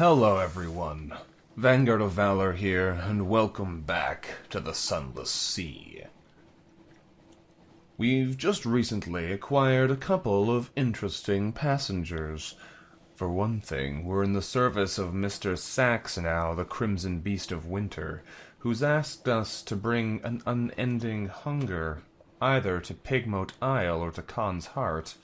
Hello everyone, VanguardOfValor here, and welcome back to the Sunless Sea. We've just recently acquired a couple of interesting passengers. For one thing, we're in the service of Mr. Sax now, the Crimson Beast of Winter, who's asked us to bring an unending hunger, either to Pigmote Isle or to Khan's Heart.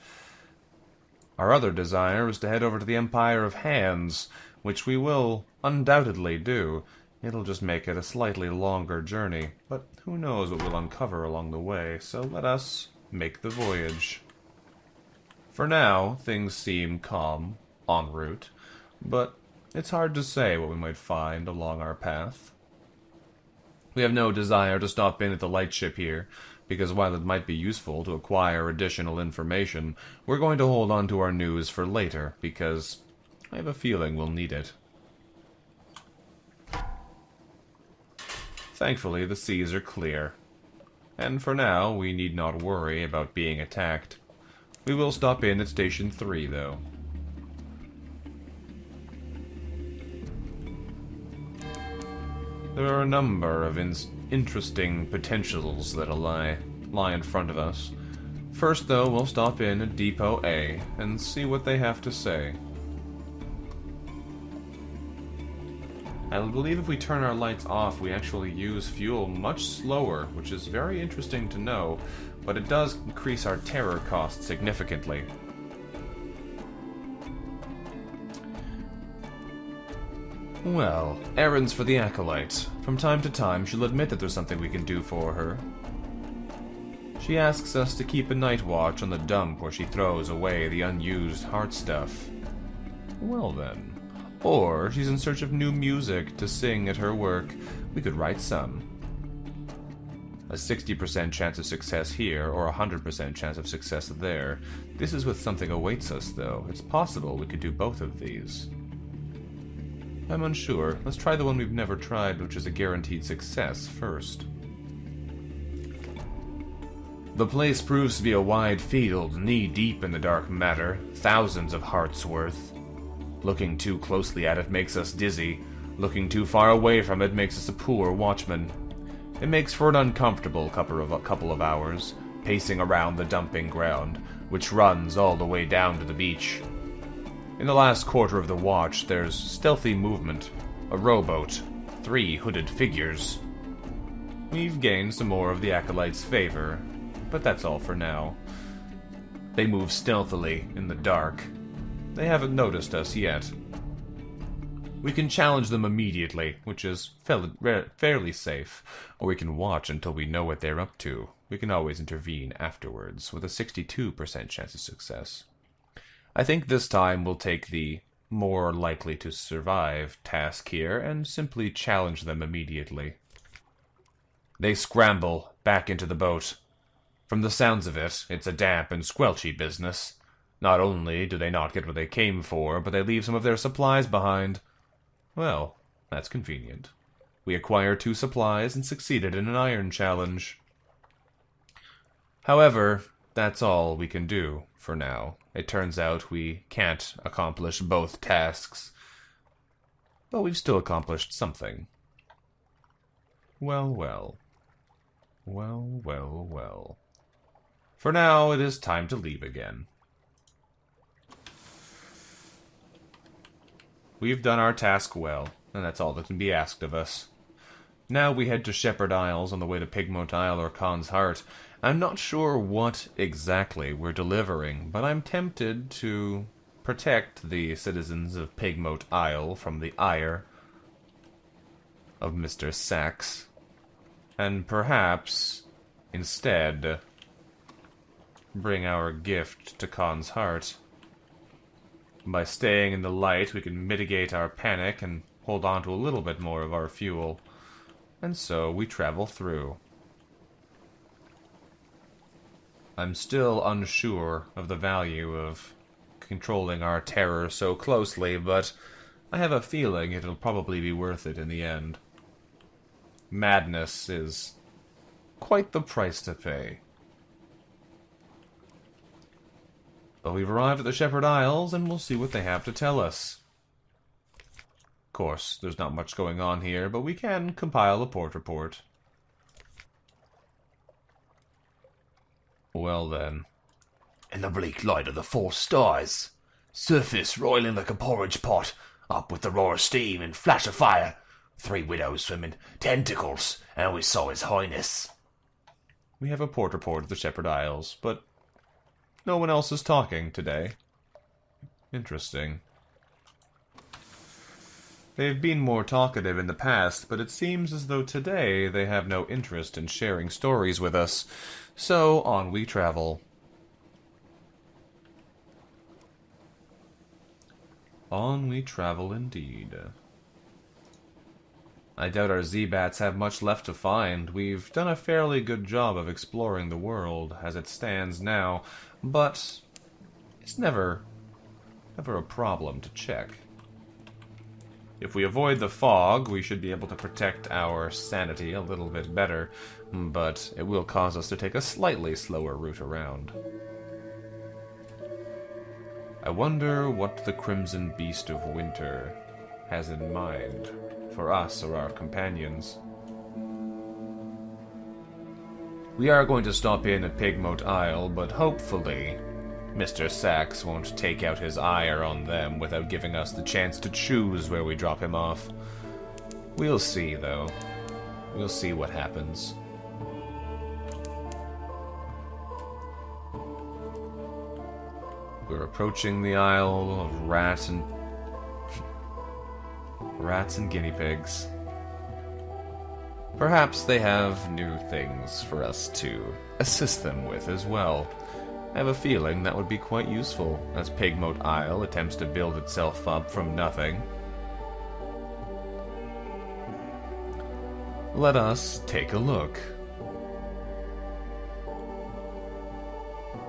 Our other desire is to head over to the Empire of Hands, which we will undoubtedly do. It'll just make it a slightly longer journey, but who knows what we'll uncover along the way, so let us make the voyage. For now, things seem calm, en route, but it's hard to say what we might find along our path. We have no desire to stop in at the lightship here, because while it might be useful to acquire additional information, we're going to hold on to our news for later, because I have a feeling we'll need it. Thankfully, the seas are clear, and for now, we need not worry about being attacked. We will stop in at Station 3, though. There are a number of interesting potentials that lie in front of us. First, though, we'll stop in at Depot A and see what they have to say. I believe if we turn our lights off, we actually use fuel much slower, which is very interesting to know, but it does increase our terror cost significantly. Well, errands for the Acolyte. From time to time, she'll admit that there's something we can do for her. She asks us to keep a night watch on the dump where she throws away the unused heart stuff. Well then. Or she's in search of new music to sing at her work. We could write some. A 60% chance of success here, or a 100% chance of success there. This is with something awaits us, though. It's possible we could do both of these. I'm unsure. Let's try the one we've never tried, which is a guaranteed success, first. The place proves to be a wide field, knee-deep in the dark matter, thousands of hearts worth. Looking too closely at it makes us dizzy. Looking too far away from it makes us a poor watchman. It makes for an uncomfortable couple of hours, pacing around the dumping ground, which runs all the way down to the beach. In the last quarter of the watch, there's stealthy movement, a rowboat, 3 hooded figures. We've gained some more of the Acolyte's favor, but that's all for now. They move stealthily in the dark. They haven't noticed us yet. We can challenge them immediately, which is fairly safe, or we can watch until we know what they're up to. We can always intervene afterwards, with a 62% chance of success. I think this time we'll take the more likely to survive task here and simply challenge them immediately. They scramble back into the boat. From the sounds of it, it's a damp and squelchy business. Not only do they not get what they came for, but they leave some of their supplies behind. Well, that's convenient. We acquired 2 supplies and succeeded in an iron challenge. However, that's all we can do for now. It turns out we can't accomplish both tasks. But we've still accomplished something. Well, well. Well, well, well. For now, it is time to leave again. We've done our task well, and that's all that can be asked of us. Now we head to Shepherd Isles on the way to Pigmote Isle or Khan's Heart. I'm not sure what exactly we're delivering, but I'm tempted to protect the citizens of Pigmote Isle from the ire of Mr. Sax, and perhaps, instead, bring our gift to Khan's Heart. By staying in the light, we can mitigate our panic and hold on to a little bit more of our fuel. And so we travel through. I'm still unsure of the value of controlling our terror so closely, but I have a feeling it'll probably be worth it in the end. Madness is quite the price to pay. But we've arrived at the Shepherd Isles, and we'll see what they have to tell us. course, there's not much going on here, but we can compile a port report. Well then. In the bleak light of the four stars, surface roiling like a porridge pot, up with the roar of steam and flash of fire, 3 widows swimming, tentacles, and we saw his highness. We have a port report of the Shepherd Isles, but no one else is talking today. Interesting. They've been more talkative in the past, but it seems as though today they have no interest in sharing stories with us. So, on we travel. On we travel indeed. I doubt our Z-Bats have much left to find. We've done a fairly good job of exploring the world as it stands now, but it's never a problem to check. If we avoid the fog, we should be able to protect our sanity a little bit better, but it will cause us to take a slightly slower route around. I wonder what the Crimson Beast of Winter has in mind for us or our companions. We are going to stop in at Pigmote Isle, but hopefully Mr. Sachs won't take out his ire on them without giving us the chance to choose where we drop him off. We'll see, though. We'll see what happens. We're approaching the Isle of Rats and Guinea Pigs. Perhaps they have new things for us to assist them with as well. I have a feeling that would be quite useful as Pigmote Isle attempts to build itself up from nothing. Let us take a look.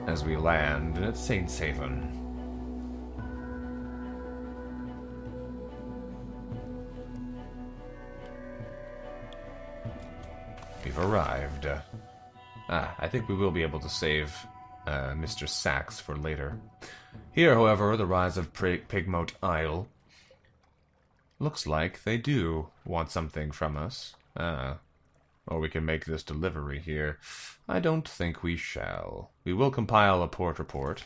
As we land at Saint's Haven. We've arrived. I think we will be able to save Mr. Sachs for later. Here, however, the rise of Pigmote Isle. Looks like they do want something from us. Or we can make this delivery here. I don't think we shall. We will compile a port report.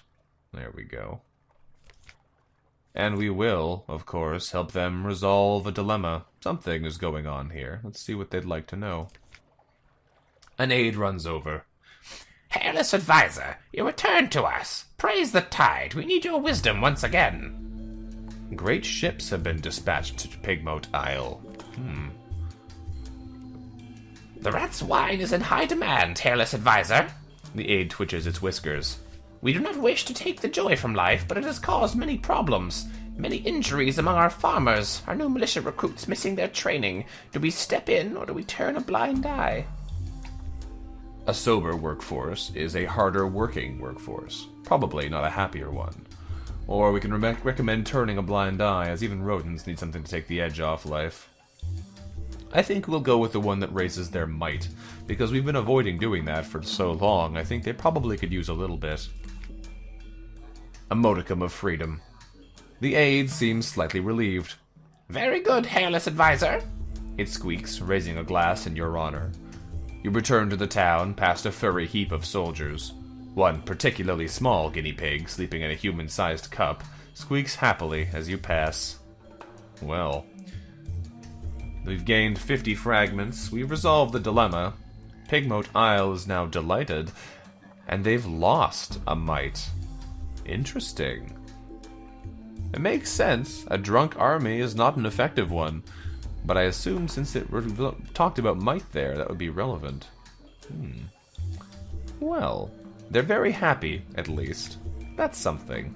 There we go. And we will, of course, help them resolve a dilemma. Something is going on here. Let's see what they'd like to know. An aide runs over. Hairless advisor, you returned to us. Praise the tide. We need your wisdom once again. Great ships have been dispatched to Pigmote Isle. The rat's wine is in high demand, hairless advisor. The aide twitches its whiskers. We do not wish to take the joy from life, but it has caused many problems. Many injuries among our farmers. Our new militia recruits missing their training. Do we step in, or do we turn a blind eye? A sober workforce is a harder working workforce. Probably not a happier one. Or we can recommend turning a blind eye, as even rodents need something to take the edge off life. I think we'll go with the one that raises their might, because we've been avoiding doing that for so long. I think they probably could use a little bit. A modicum of freedom. The aide seems slightly relieved. Very good, hairless advisor. It squeaks, raising a glass in your honor. You return to the town, past a furry heap of soldiers. One particularly small guinea pig, sleeping in a human-sized cup, squeaks happily as you pass. Well, we've gained 50 fragments, we've resolved the dilemma. Pigmote Isle is now delighted, and they've lost a mite. Interesting. It makes sense. A drunk army is not an effective one. But I assume since it talked about might there, that would be relevant. Well, they're very happy, at least. That's something.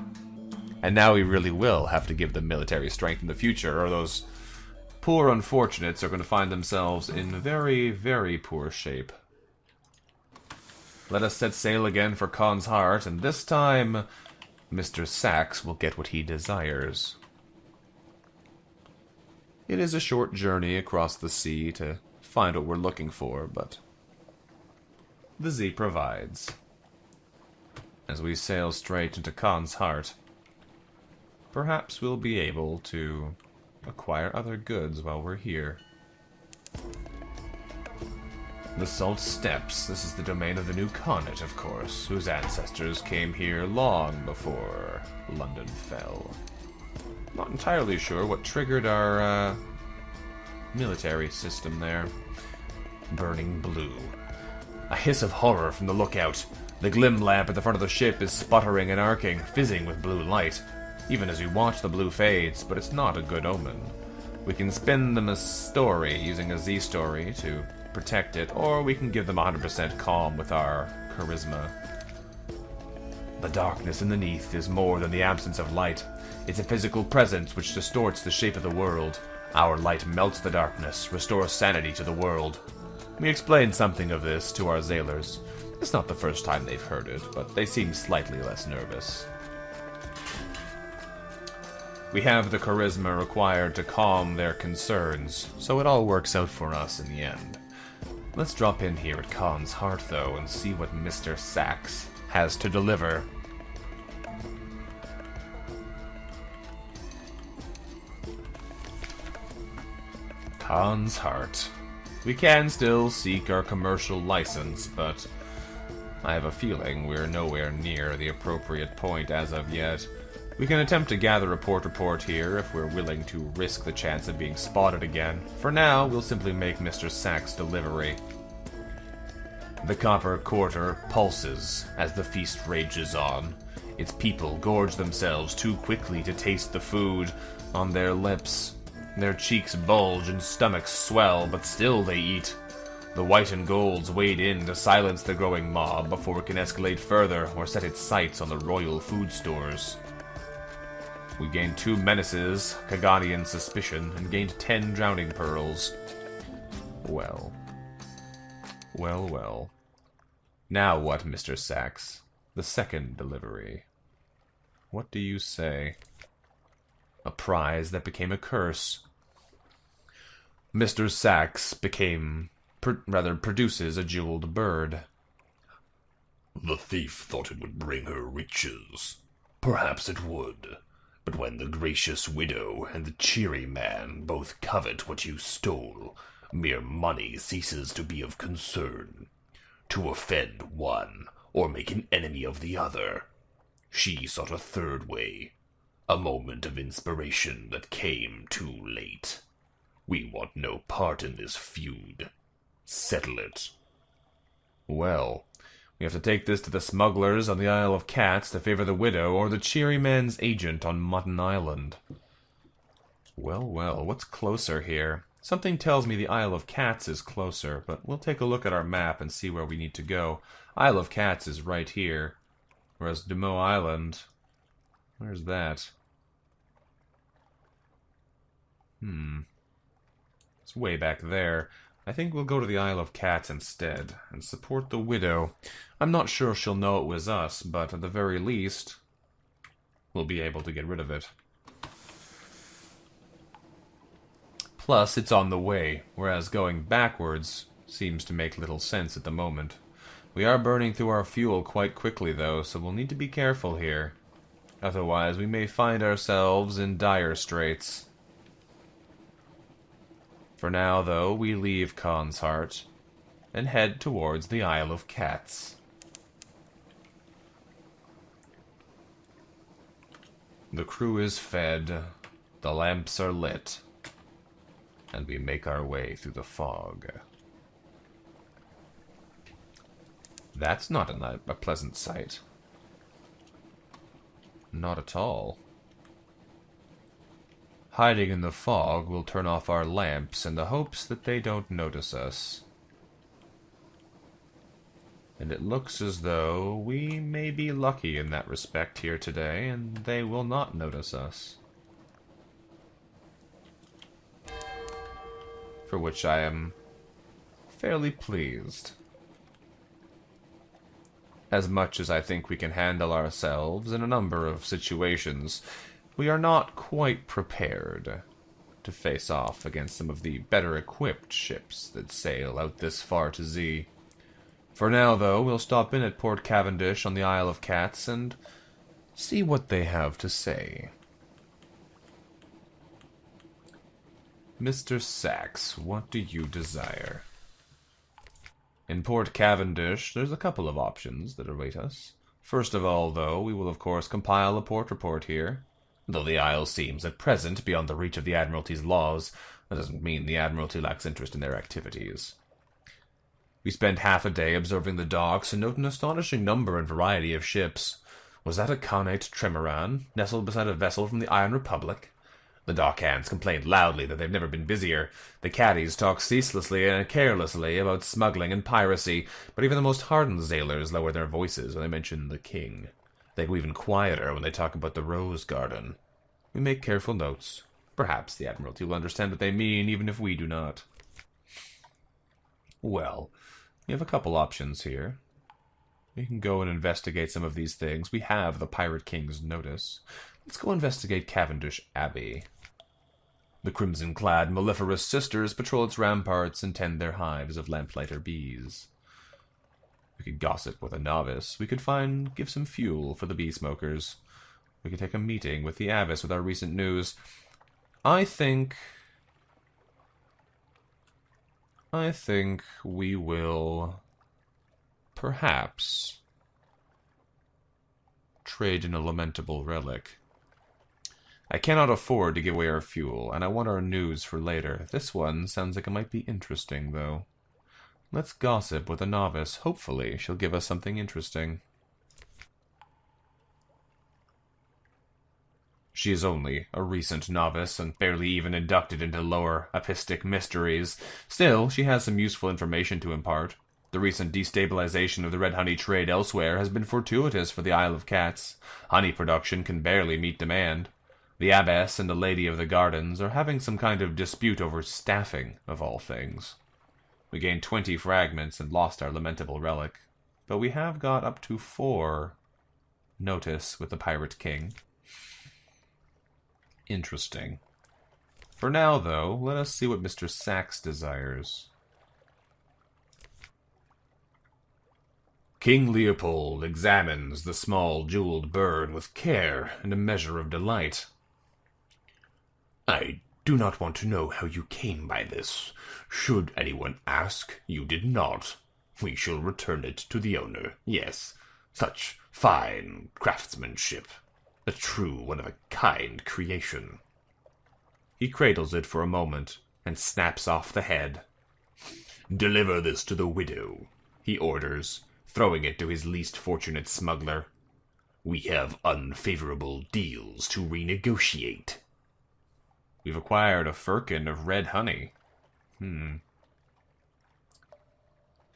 And now we really will have to give them military strength in the future, or those poor unfortunates are going to find themselves in very, very poor shape. Let us set sail again for Khan's Heart, and this time, Mr. Sachs will get what he desires. It is a short journey across the sea to find what we're looking for, but the Z provides. As we sail straight into Khan's Heart, perhaps we'll be able to acquire other goods while we're here. The Salt Steppes. This is the domain of the new Connaught, of course, whose ancestors came here long before London fell. Not entirely sure what triggered our military system there. Burning blue. A hiss of horror from the lookout. The glim lamp at the front of the ship is sputtering and arcing, fizzing with blue light. Even as we watch, the blue fades, but it's not a good omen. We can spin them a story using a Z-story to protect it, or we can give them 100% calm with our charisma. The darkness underneath is more than the absence of light. It's a physical presence which distorts the shape of the world. Our light melts the darkness, restores sanity to the world. We explained something of this to our sailors. It's not the first time they've heard it, but they seem slightly less nervous. We have the charisma required to calm their concerns, so it all works out for us in the end. Let's drop in here at Khan's Heart, though, and see what Mr. Sachs has to deliver. Khan's Heart. We can still seek our commercial license, but I have a feeling we're nowhere near the appropriate point as of yet. We can attempt to gather a port report here if we're willing to risk the chance of being spotted again. For now, we'll simply make Mr. Sachs' delivery. The Copper Quarter pulses as the feast rages on. Its people gorge themselves too quickly to taste the food on their lips. Their cheeks bulge and stomachs swell, but still they eat. The white and golds wade in to silence the growing mob before it can escalate further or set its sights on the royal food stores. We gained 2 menaces, Kagadian suspicion, and gained 10 drowning pearls. Well. Well, well. Now what, Mr. Sachs? The second delivery. What do you say? A prize that became a curse. Mr. Sachs produces a jeweled bird. The thief thought it would bring her riches. Perhaps it would. But when the gracious widow and the cheery man both covet what you stole, mere money ceases to be of concern. To offend one, or make an enemy of the other. She sought a third way. A moment of inspiration that came too late. We want no part in this feud. Settle it. Well, we have to take this to the smugglers on the Isle of Cats to favor the widow, or the cheery man's agent on Mutton Island. Well, well, what's closer here? Something tells me the Isle of Cats is closer, but we'll take a look at our map and see where we need to go. Isle of Cats is right here, whereas Demoux Island... Where's that? It's way back there. I think we'll go to the Isle of Cats instead, and support the widow. I'm not sure she'll know it was us, but at the very least, we'll be able to get rid of it. Plus, it's on the way, whereas going backwards seems to make little sense at the moment. We are burning through our fuel quite quickly, though, so we'll need to be careful here. Otherwise, we may find ourselves in dire straits. For now, though, we leave Khan's Heart and head towards the Isle of Cats. The crew is fed, the lamps are lit, and we make our way through the fog. That's not a pleasant sight. Not at all. Hiding in the fog, we'll turn off our lamps in the hopes that they don't notice us. And it looks as though we may be lucky in that respect here today, and they will not notice us. For which I am fairly pleased. As much as I think we can handle ourselves in a number of situations, we are not quite prepared to face off against some of the better-equipped ships that sail out this far to sea. For now, though, we'll stop in at Port Cavendish on the Isle of Cats and see what they have to say. Mr. Sachs, what do you desire? In Port Cavendish, there's a couple of options that await us. First of all, though, we will of course compile a port report here. Though the Isle seems at present beyond the reach of the Admiralty's laws, that doesn't mean the Admiralty lacks interest in their activities. We spend half a day observing the docks and note an astonishing number and variety of ships. Was that a connate trimaran, nestled beside a vessel from the Iron Republic? The dockhands complained loudly that they've never been busier. The caddies talk ceaselessly and carelessly about smuggling and piracy, but even the most hardened sailors lower their voices when they mention the king. They go even quieter when they talk about the Rose Garden. We make careful notes. Perhaps the Admiralty will understand what they mean, even if we do not. Well, we have a couple options here. We can go and investigate some of these things. We have the Pirate King's notice. Let's go investigate Cavendish Abbey. The crimson-clad, mellifluous sisters patrol its ramparts and tend their hives of lamplighter bees. We could gossip with a novice. We could give some fuel for the bee smokers. We could take a meeting with the abbess with our recent news. I think we will perhaps trade in a lamentable relic. I cannot afford to give away our fuel, and I want our news for later. This one sounds like it might be interesting, though. Let's gossip with a novice. Hopefully, she'll give us something interesting. She is only a recent novice, and barely even inducted into lower epistic mysteries. Still, she has some useful information to impart. The recent destabilization of the red honey trade elsewhere has been fortuitous for the Isle of Cats. Honey production can barely meet demand. The abbess and the lady of the gardens are having some kind of dispute over staffing, of all things. We gained 20 fragments and lost our lamentable relic, but we have got up to 4 notice with the Pirate King. Interesting. For now, though, let us see what Mr. Sachs desires. King Leopold examines the small jeweled bird with care and a measure of delight. I do not want to know how you came by this. Should anyone ask, you did not. We shall return it to the owner. Yes, such fine craftsmanship. A true one-of-a-kind creation. He cradles it for a moment and snaps off the head. Deliver this to the widow, he orders, throwing it to his least fortunate smuggler. We have unfavorable deals to renegotiate. We've acquired a firkin of red honey.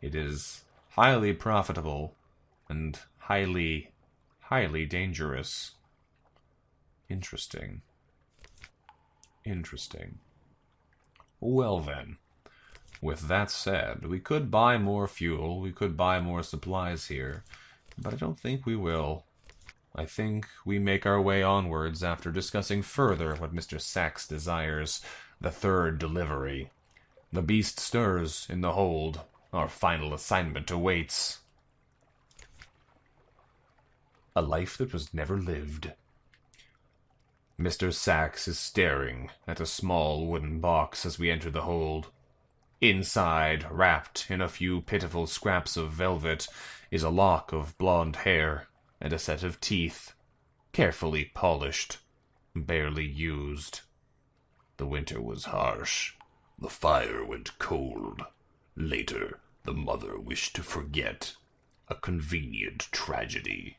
It is highly profitable and highly dangerous. Interesting. Well then, with that said, we could buy more fuel, we could buy more supplies here, but I don't think we will. I think we make our way onwards after discussing further what Mr. Sachs desires, the third delivery. The beast stirs in the hold. Our final assignment awaits. A life that was never lived. Mr. Sachs is staring at a small wooden box as we enter the hold. Inside, wrapped in a few pitiful scraps of velvet, is a lock of blonde hair and a set of teeth, carefully polished, barely used. The winter was harsh. The fire went cold. Later, the mother wished to forget. A convenient tragedy.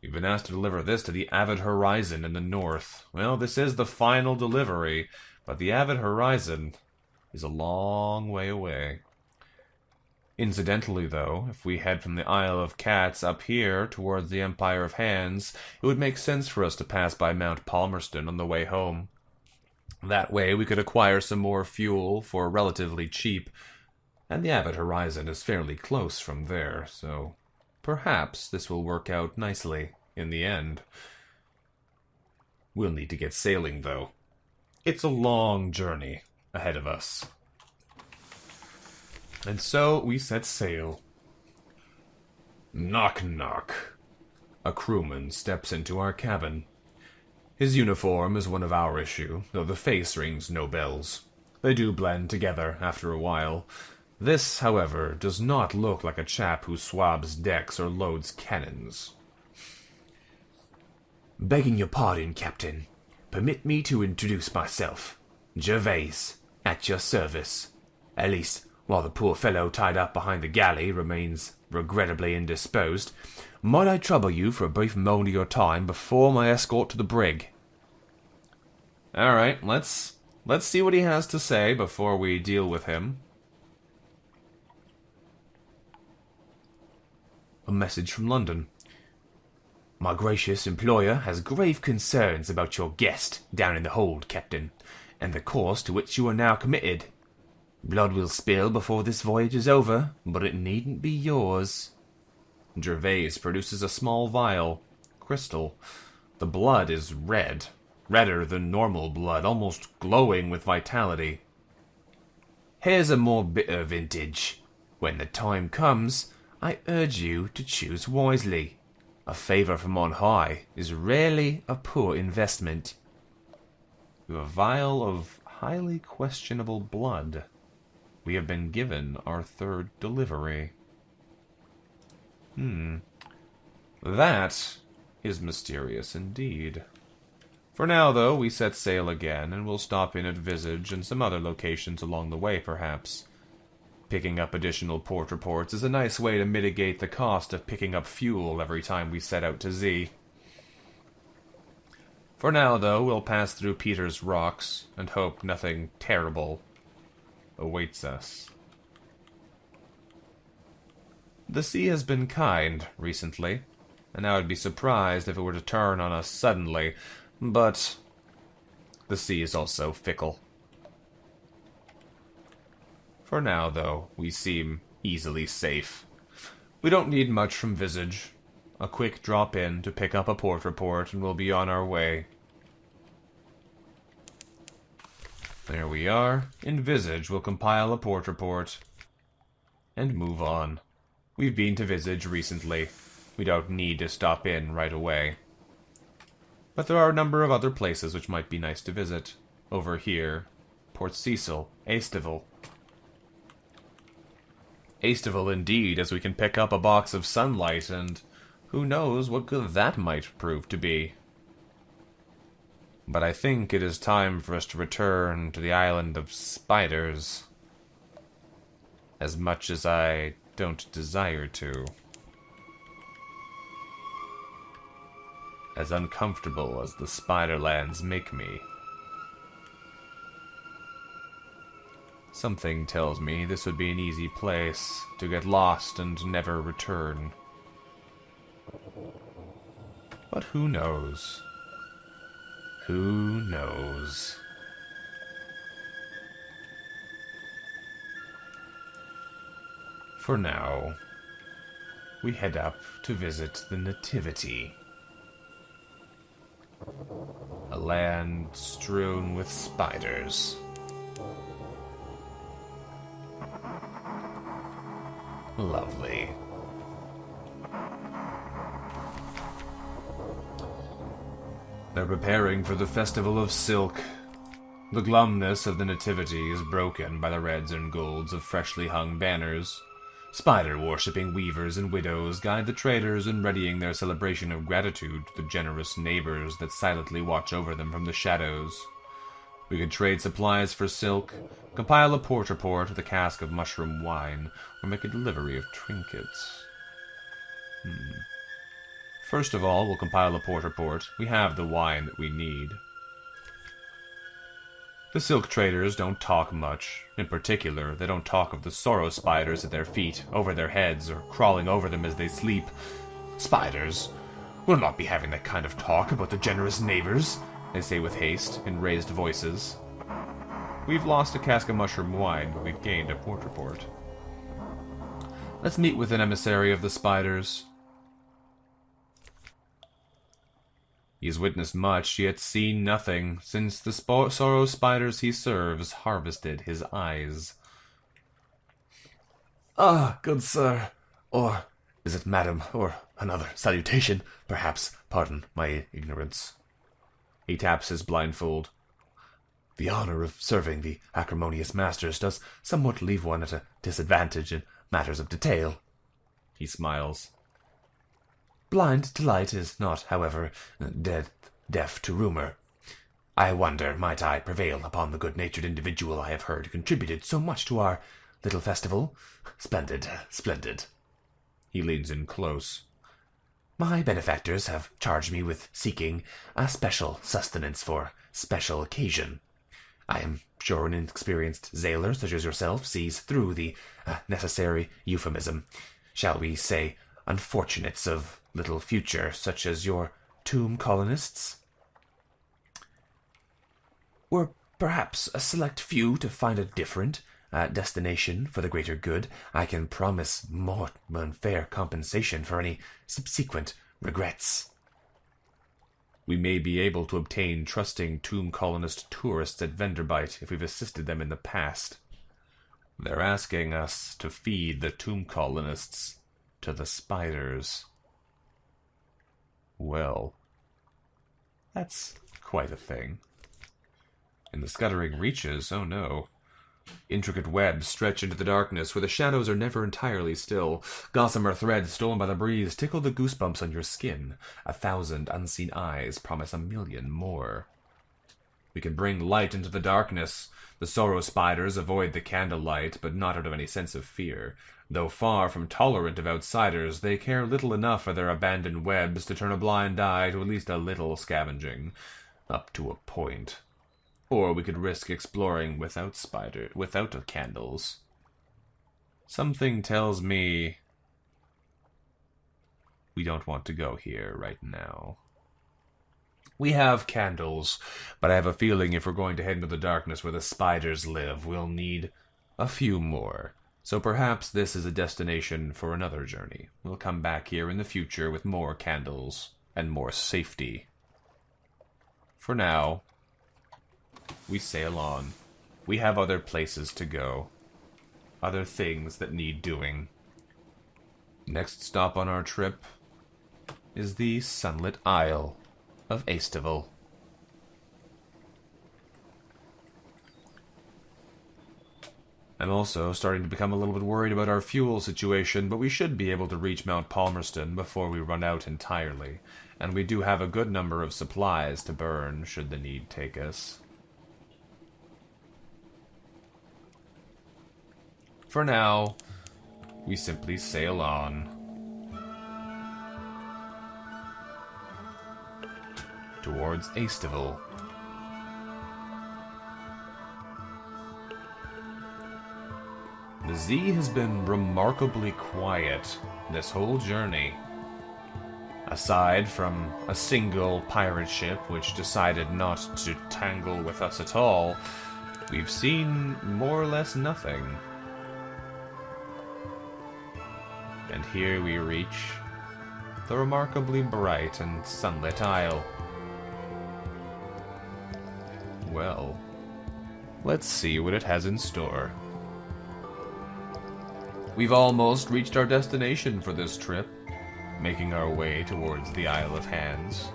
We've been asked to deliver this to the Avid Horizon in the north. Well, this is the final delivery, but the Avid Horizon is a long way away. Incidentally, though, if we head from the Isle of Cats up here towards the Empire of Hands, it would make sense for us to pass by Mount Palmerston on the way home. That way we could acquire some more fuel for relatively cheap, and the Avid Horizon is fairly close from there, so perhaps this will work out nicely in the end. We'll need to get sailing, though. It's a long journey ahead of us. And so we set sail. Knock, knock. A crewman steps into our cabin. His uniform is one of our issue, though the face rings no bells. They do blend together after a while. This, however, does not look like a chap who swabs decks or loads cannons. Begging your pardon, Captain, permit me to introduce myself. Gervais, at your service. At least, while the poor fellow tied up behind the galley remains regrettably indisposed, might I trouble you for a brief moment of your time before my escort to the brig? Alright, let's see what he has to say before we deal with him. A message from London. My gracious employer has grave concerns about your guest down in the hold, Captain, and the course to which you are now committed. Blood will spill before this voyage is over, but it needn't be yours. Gervais produces a small vial. Crystal. The blood is red. Redder than normal blood, almost glowing with vitality. Here's a more bitter vintage. When the time comes, I urge you to choose wisely. A favour from on high is rarely a poor investment. A vial of highly questionable blood. We have been given our third delivery. That is mysterious indeed. For now, though, we set sail again, and we'll stop in at Visage and some other locations along the way, perhaps. Picking up additional port reports is a nice way to mitigate the cost of picking up fuel every time we set out to Z. For now, though, we'll pass through Peter's Rocks and hope nothing terrible awaits us. The sea has been kind recently, and I would be surprised if it were to turn on us suddenly, but the sea is also fickle. For now, though, we seem easily safe. We don't need much from Visage. A quick drop in to pick up a port report, and we'll be on our way. There we are. In Visage, we'll compile a port report and move on. We've been to Visage recently. We don't need to stop in right away. But there are a number of other places which might be nice to visit. Over here, Port Cecil, Estival. Estival indeed, as we can pick up a box of sunlight, and who knows what good that might prove to be. But I think it is time for us to return to the island of spiders. As much as I don't desire to. As uncomfortable as the Spiderlands make me. Something tells me this would be an easy place to get lost and never return. But who knows? Who knows? For now, we head up to visit the Nativity. A land strewn with spiders. Lovely. They're preparing for the Festival of Silk. The glumness of the Nativity is broken by the reds and golds of freshly hung banners. Spider-worshipping weavers and widows guide the traders in readying their celebration of gratitude to the generous neighbors that silently watch over them from the shadows. We could trade supplies for silk, compile a port report with a cask of mushroom wine, or make a delivery of trinkets. First of all, we'll compile a port report. We have the wine that we need. The silk traders don't talk much. In particular, they don't talk of the sorrow spiders at their feet, over their heads, or crawling over them as they sleep. Spiders? We'll not be having that kind of talk about the generous neighbors, they say with haste, in raised voices. We've lost a cask of mushroom wine, but we've gained a port report. Let's meet with an emissary of the spiders. He has witnessed much, yet seen nothing, since the sorrow spiders he serves harvested his eyes. Ah, good sir. Or is it madam, or another salutation, perhaps? Pardon my ignorance. He taps his blindfold. The honor of serving the acrimonious masters does somewhat leave one at a disadvantage in matters of detail. He smiles. Blind delight is not, however, deaf to rumor. I wonder, might I prevail upon the good-natured individual I have heard contributed so much to our little festival? Splendid, splendid. He leans in close. My benefactors have charged me with seeking a special sustenance for special occasion. I am sure an inexperienced sailor such as yourself sees through the necessary euphemism. Shall we say unfortunates of little future, such as your tomb colonists? Were perhaps a select few to find a different destination for the greater good, I can promise more than fair compensation for any subsequent regrets. We may be able to obtain trusting tomb colonist tourists at Venderbite if we've assisted them in the past. They're asking us to feed the tomb colonists to the spiders. Well, that's quite a thing. In the scuttering reaches, oh no. Intricate webs stretch into the darkness where the shadows are never entirely still. Gossamer threads stolen by the breeze tickle the goosebumps on your skin. 1,000 unseen eyes promise 1,000,000 more. We can bring light into the darkness. The sorrow spiders avoid the candlelight, but not out of any sense of fear. Though far from tolerant of outsiders, they care little enough for their abandoned webs to turn a blind eye to at least a little scavenging. Up to a point. Or we could risk exploring without candles. Something tells me we don't want to go here right now. We have candles, but I have a feeling if we're going to head into the darkness where the spiders live, we'll need a few more. So perhaps this is a destination for another journey. We'll come back here in the future with more candles and more safety. For now, we sail on. We have other places to go. Other things that need doing. Next stop on our trip is the sunlit Isle of Festive. I'm also starting to become a little bit worried about our fuel situation, but we should be able to reach Mount Palmerston before we run out entirely. And we do have a good number of supplies to burn should the need take us. For now, we simply sail on. Towards Festive. The Z has been remarkably quiet this whole journey. Aside from a single pirate ship which decided not to tangle with us at all, we've seen more or less nothing. And here we reach the remarkably bright and sunlit isle. Well, let's see what it has in store. We've almost reached our destination for this trip, making our way towards the Isle of Hands.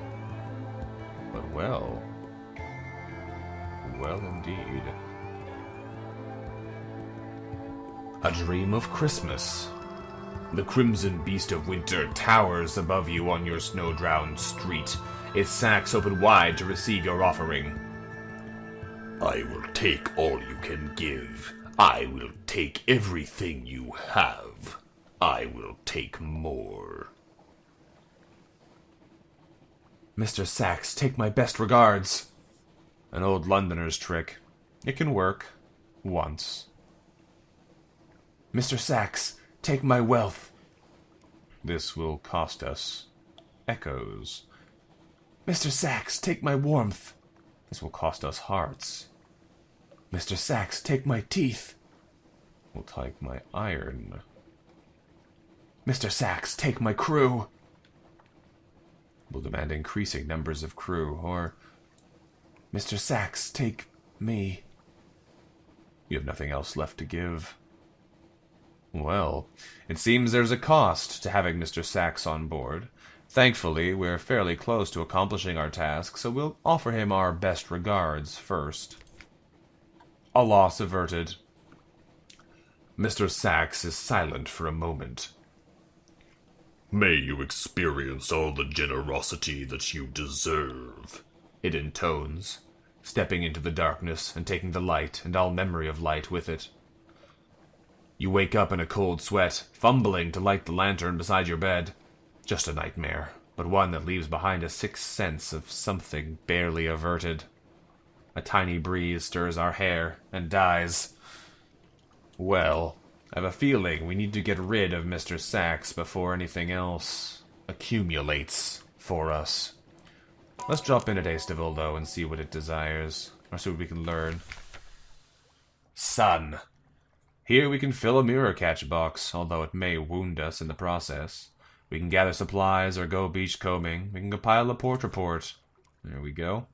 But well indeed. A dream of Christmas. The crimson beast of winter towers above you on your snow-drowned street, its sacks open wide to receive your offering. I will take all you can give. I will take everything you have. I will take more. Mr. Sachs, take my best regards. An old Londoner's trick. It can work. Once. Mr. Sachs, take my wealth. This will cost us echoes. Mr. Sachs, take my warmth. This will cost us hearts. Mr. Sachs, take my teeth. Will take my iron. Mr. Sachs, take my crew. Will demand increasing numbers of crew, or... Mr. Sachs, take me. You have nothing else left to give. Well, it seems there's a cost to having Mr. Sachs on board. Thankfully, we're fairly close to accomplishing our task, so we'll offer him our best regards first. A loss averted. Mr. Sachs is silent for a moment. May you experience all the generosity that you deserve, it intones, stepping into the darkness and taking the light and all memory of light with it. You wake up in a cold sweat, fumbling to light the lantern beside your bed. Just a nightmare, but one that leaves behind a sixth sense of something barely averted. A tiny breeze stirs our hair and dies. Well, I have a feeling we need to get rid of Mr. Sachs before anything else accumulates for us. Let's drop into Festive, though, and see what it desires, or see what we can learn. Sun. Here we can fill a mirror catch box, although it may wound us in the process. We can gather supplies or go beachcombing. We can compile a port report. There we go.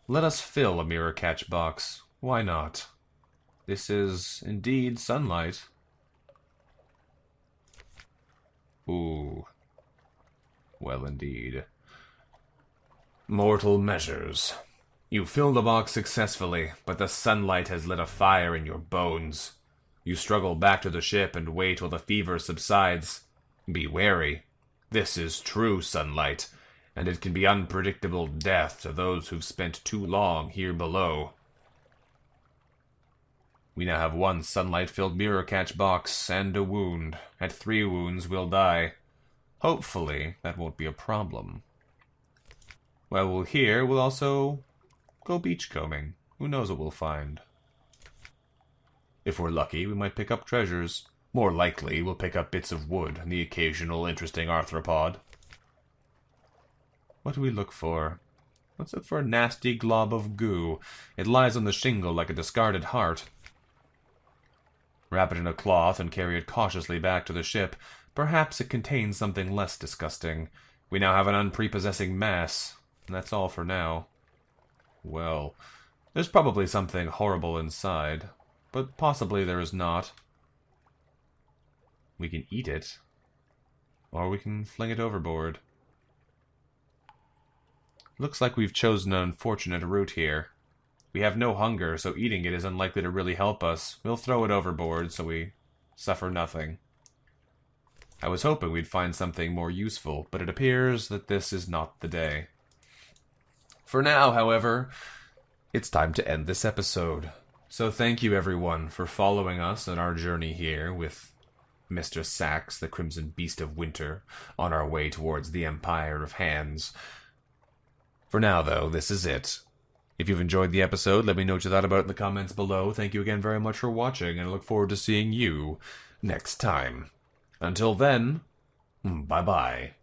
Let us fill a mirror catch box. Why not? This is indeed sunlight. Ooh. Well, indeed. Mortal measures. You fill the box successfully, but the sunlight has lit a fire in your bones. You struggle back to the ship and wait while the fever subsides. Be wary. This is true sunlight, and it can be unpredictable death to those who've spent too long here below. We now have one sunlight-filled mirror catch box and a wound. At 3 wounds, we'll die. Hopefully, that won't be a problem. While we're here, we'll also go beachcombing. Who knows what we'll find? If we're lucky, we might pick up treasures. More likely, we'll pick up bits of wood and the occasional interesting arthropod. What do we look for? Let's look for a nasty glob of goo. It lies on the shingle like a discarded heart. Wrap it in a cloth and carry it cautiously back to the ship. Perhaps it contains something less disgusting. We now have an unprepossessing mass, and that's all for now. Well, there's probably something horrible inside, but possibly there is not. We can eat it, or we can fling it overboard. Looks like we've chosen an unfortunate route here. We have no hunger, so eating it is unlikely to really help us. We'll throw it overboard so we suffer nothing. I was hoping we'd find something more useful, but it appears that this is not the day. For now, however, it's time to end this episode. So thank you everyone for following us on our journey here with Mr. Sachs, the Crimson Beast of Winter, on our way towards the Empire of Hands. For now, though, this is it. If you've enjoyed the episode, let me know what you thought about it in the comments below. Thank you again very much for watching, and I look forward to seeing you next time. Until then, bye-bye.